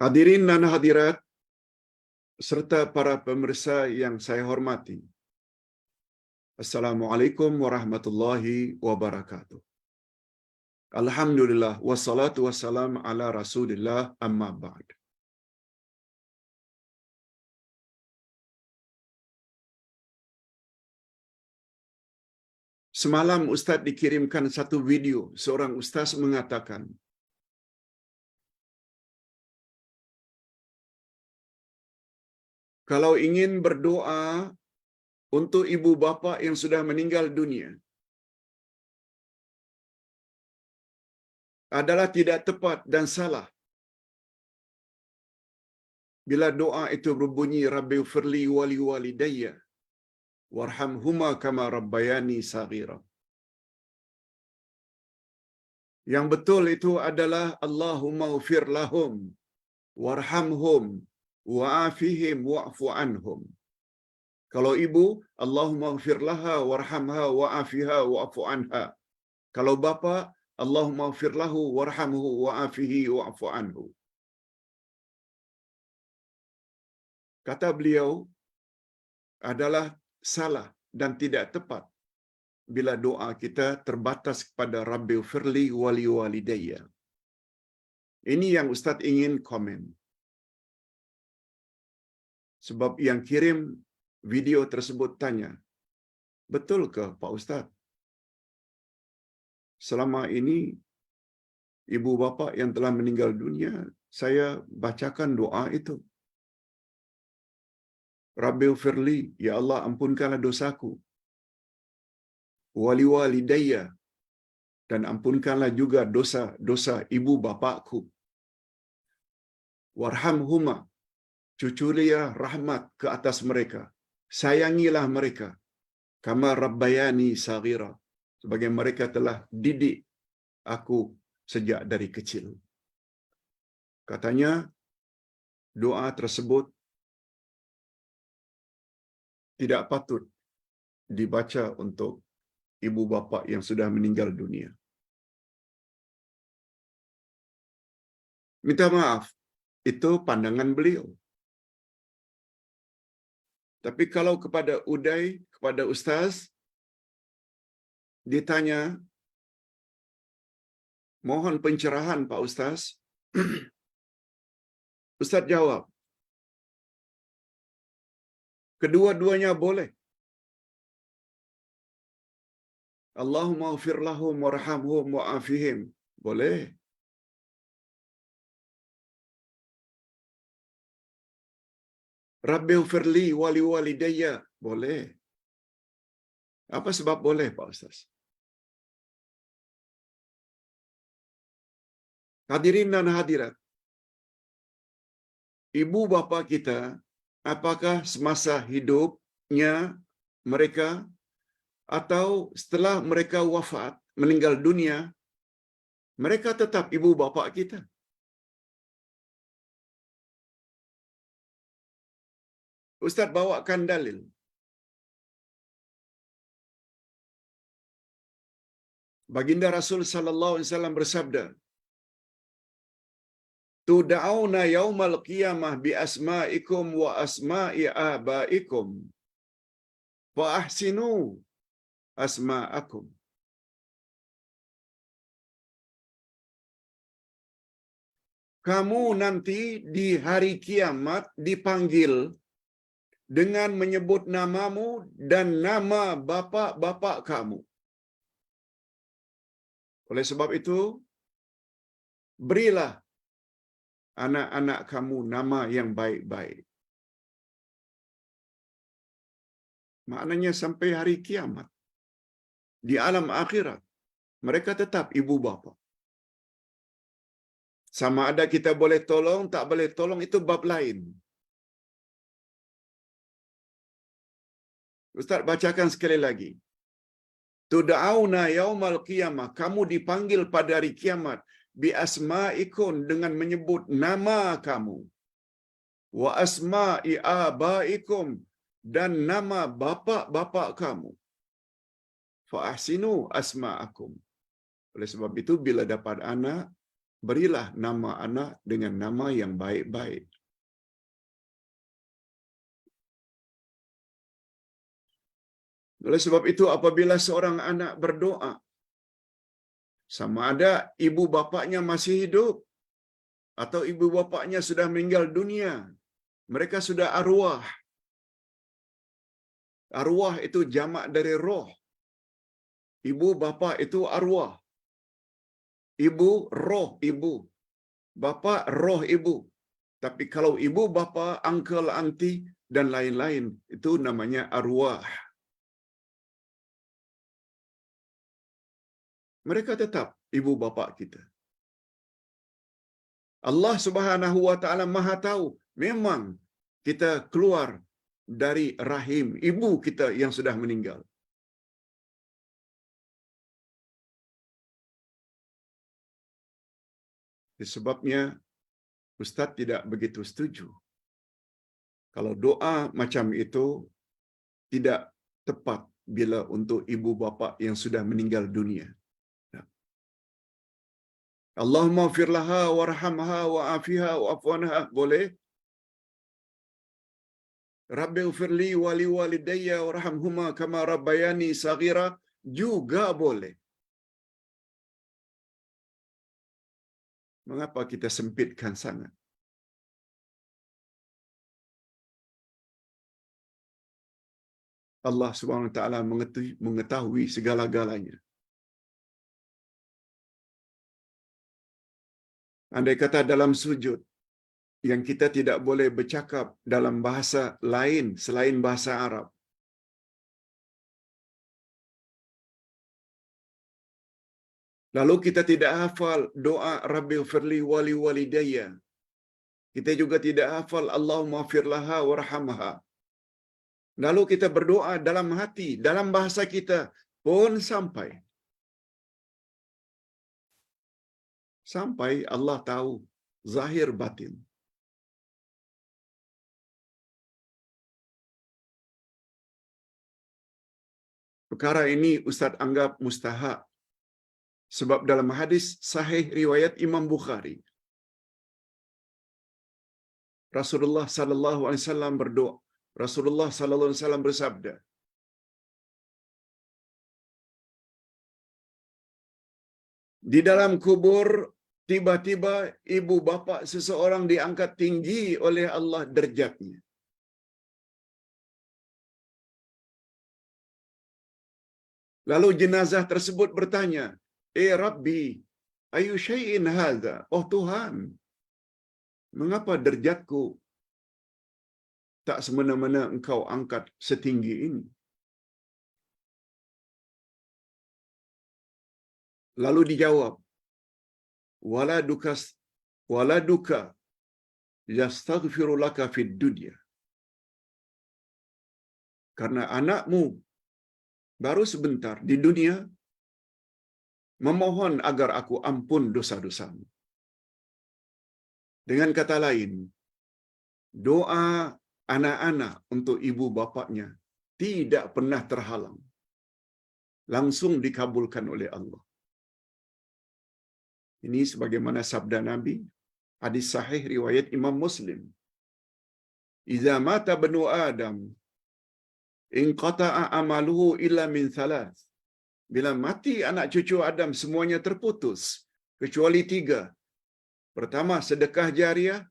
Hadirin dan hadirat serta para pemirsa yang saya hormati. Assalamualaikum warahmatullahi wabarakatuh. Alhamdulillah wassalatu wassalam ala Rasulillah amma ba'd. Semalam Ustaz dikirimkan satu video, seorang ustaz mengatakan, kalau ingin berdoa untuk ibu bapa yang sudah meninggal dunia, adalah tidak tepat dan salah. Bila doa itu berbunyi, Rabbighfirli wali walidayya, warhamhuma kama rabbayani saghira. Yang betul itu adalah Allahumma ghfir lahum, warhamhum, wa'afihim, wa'fu anhum. Kalau ibu, Allahumma ghfir laha, warhamha, wa'afiha, wa'fu anha. Kalau bapa, Allahumma ghfir lahu, warhamhu, wa'afihi, wa'fu anhu. Kata beliau, adalah salah dan tidak tepat bila doa kita terbatas kepada Rabbighfirli wali walidayya. Ini yang Ustaz ingin komen. Sebab yang kirim video tersebut tanya, betul ke Pak Ustaz? Selama ini ibu bapa yang telah meninggal dunia, saya bacakan doa itu. Rabbighfirli, ya Allah ampunkanlah dosaku. Wali walidayya, dan ampunkanlah juga dosa-dosa ibu bapakku. Warhamhuma, cucurilah rahmat ke atas mereka. Sayangilah mereka. Kama rabbayani saghira, sebagai mereka telah didik aku sejak dari kecil. Katanya, doa tersebut tidak patut dibaca untuk ibu bapa yang sudah meninggal dunia. Minta maaf, itu pandangan beliau. Tapi kalau kepada Uday, kepada Ustaz, ditanya, mohon pencerahan Pak Ustaz. Ustaz jawab, kedua-duanya boleh. Allahumma ghfir lahum warhamhum wa'afihim. Boleh. Rabbighfirli wali walidayya. Boleh. Apa sebab boleh Pak Ustaz? Hadirin dan hadirat, ibu bapa kita, apakah semasa hidupnya mereka atau setelah mereka wafat, meninggal dunia, mereka tetap ibu bapa kita. Ustaz bawakan dalil. Baginda Rasul sallallahu alaihi wasallam bersabda, "Tud'auna yaumal qiyamah bi asma'ikum wa asma'i abaikum fa ahsinu asma'akum." Kamu nanti di hari kiamat dipanggil dengan menyebut namamu dan nama bapa-bapa kamu. Oleh sebab itu, berilah anak-anak kamu nama yang baik-baik. Maknanya sampai hari kiamat, di alam akhirat, mereka tetap ibu bapa. Sama ada kita boleh tolong, tak boleh tolong, itu bab lain. Ustaz bacakan sekali lagi. Tud'auna yaumal qiyamah, kamu dipanggil pada hari kiamat, bi asma'ikum, dengan menyebut nama kamu, wa asma'i abaikum, dan nama bapa-bapa kamu. Fa ahsinu asma'akum. Oleh sebab itu bila dapat anak, berilah nama anak dengan nama yang baik-baik. Oleh sebab itu, apabila seorang anak berdoa, sama ada ibu bapaknya masih hidup atau ibu bapaknya sudah meninggal dunia, mereka sudah arwah. Arwah itu jamak dari roh. Ibu bapa itu arwah. Ibu roh ibu, bapa roh ibu. Tapi kalau ibu bapa, uncle, auntie dan lain-lain, itu namanya arwah. Mereka tetap ibu bapa kita. Allah Subhanahu wa taala Maha tahu, memang kita keluar dari rahim ibu kita yang sudah meninggal. Sebabnya Ustaz tidak begitu setuju kalau doa macam itu tidak tepat bila untuk ibu bapa yang sudah meninggal dunia. Allahumma fir laha warhamha wa'afiha wa'fu anha, boleh? Rabbi ufirli wali walidayya warhamhuma kama rabbayani saghira, juga boleh. Mengapa kita sempitkan sangat? Allah Subhanahu wa taala mengetahui segala-galanya. Andai kata dalam sujud yang kita tidak boleh bercakap dalam bahasa lain selain bahasa Arab, lalu kita tidak hafal doa Rabbi firli wali walidayya, kita juga tidak hafal Allahumma fir laha warhamha, lalu kita berdoa dalam hati, dalam bahasa kita pun sampai Allah tahu zahir batin. Perkara ini Ustaz anggap mustahak, sebab dalam hadis sahih riwayat Imam Bukhari, Rasulullah sallallahu alaihi wasallam berdoa. Rasulullah sallallahu alaihi wasallam bersabda, di dalam kubur tiba-tiba ibu bapa seseorang diangkat tinggi oleh Allah derajatnya. Lalu jenazah tersebut bertanya, Rabbi, ayu syai'in hadza? Oh Tuhan, mengapa derajatku tak semena-mena engkau angkat setinggi ini? Lalu dijawab, waladuka yastaghfiru laka fid dunya. Karena anakmu baru sebentar di dunia memohon agar aku ampun dosa-dosamu. Dengan kata lain, doa anak-anak untuk ibu bapaknya tidak pernah terhalang. Langsung dikabulkan oleh Allah. Ini sebagaimana sabda Nabi, hadis sahih riwayat Imam Muslim. Iza mata banu Adam, inqata'a amaluhu illa min thalath. Bila mati anak cucu Adam, semuanya terputus, kecuali 3. Pertama, sedekah jariah.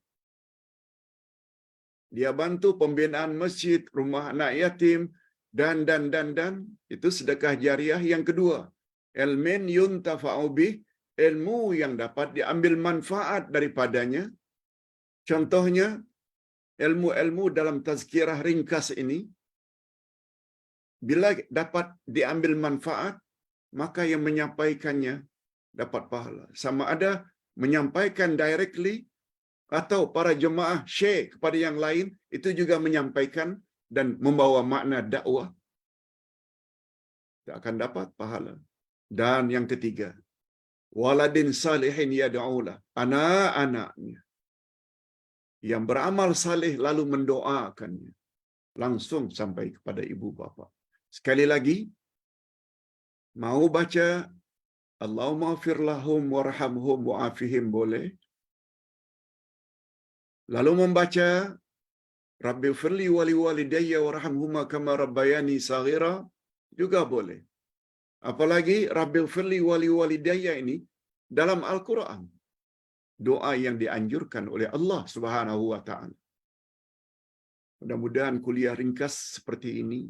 Dia bantu pembinaan masjid, rumah anak yatim, dan. Itu sedekah jariah. Yang kedua, ilmin yuntafa'u bih, ilmu yang dapat diambil manfaat daripadanya. Contohnya, ilmu-ilmu dalam tazkirah ringkas ini, bila dapat diambil manfaat, maka yang menyampaikannya dapat pahala. Sama ada menyampaikan directly atau para jemaah share kepada yang lain, itu juga menyampaikan dan membawa makna dakwah, tak akan dapat pahala. Dan yang ketiga, waladin salihin yad'ulah, anak-anaknya yang beramal saleh lalu mendoakannya, langsung sampai kepada ibu bapa. Sekali lagi, mau baca Allahumma ighfir lahum warhamhum wa'afihim boleh. Lalu membaca Rabbighfirli wa liwalidayya warhamhuma kama rabbayani shaghira juga boleh. Apalagi Rabbighfirli wa liwalidayya ini dalam Al-Quran. Doa yang dianjurkan oleh Allah Subhanahu wa taala. Mudah-mudahan kuliah ringkas seperti ini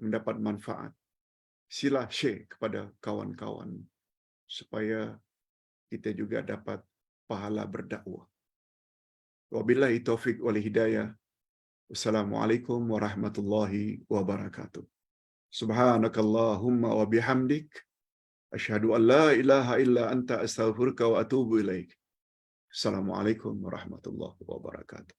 mendapat manfaat. Sila share kepada kawan-kawan supaya kita juga dapat pahala berdakwah. Wabillahi taufiq wal hidayah. Wassalamualaikum warahmatullahi wabarakatuh. Subhanakallahumma wa bihamdik asyhadu an la ilaha illa anta astaghfiruka wa atubu ilaik. Assalamualaikum warahmatullahi wabarakatuh.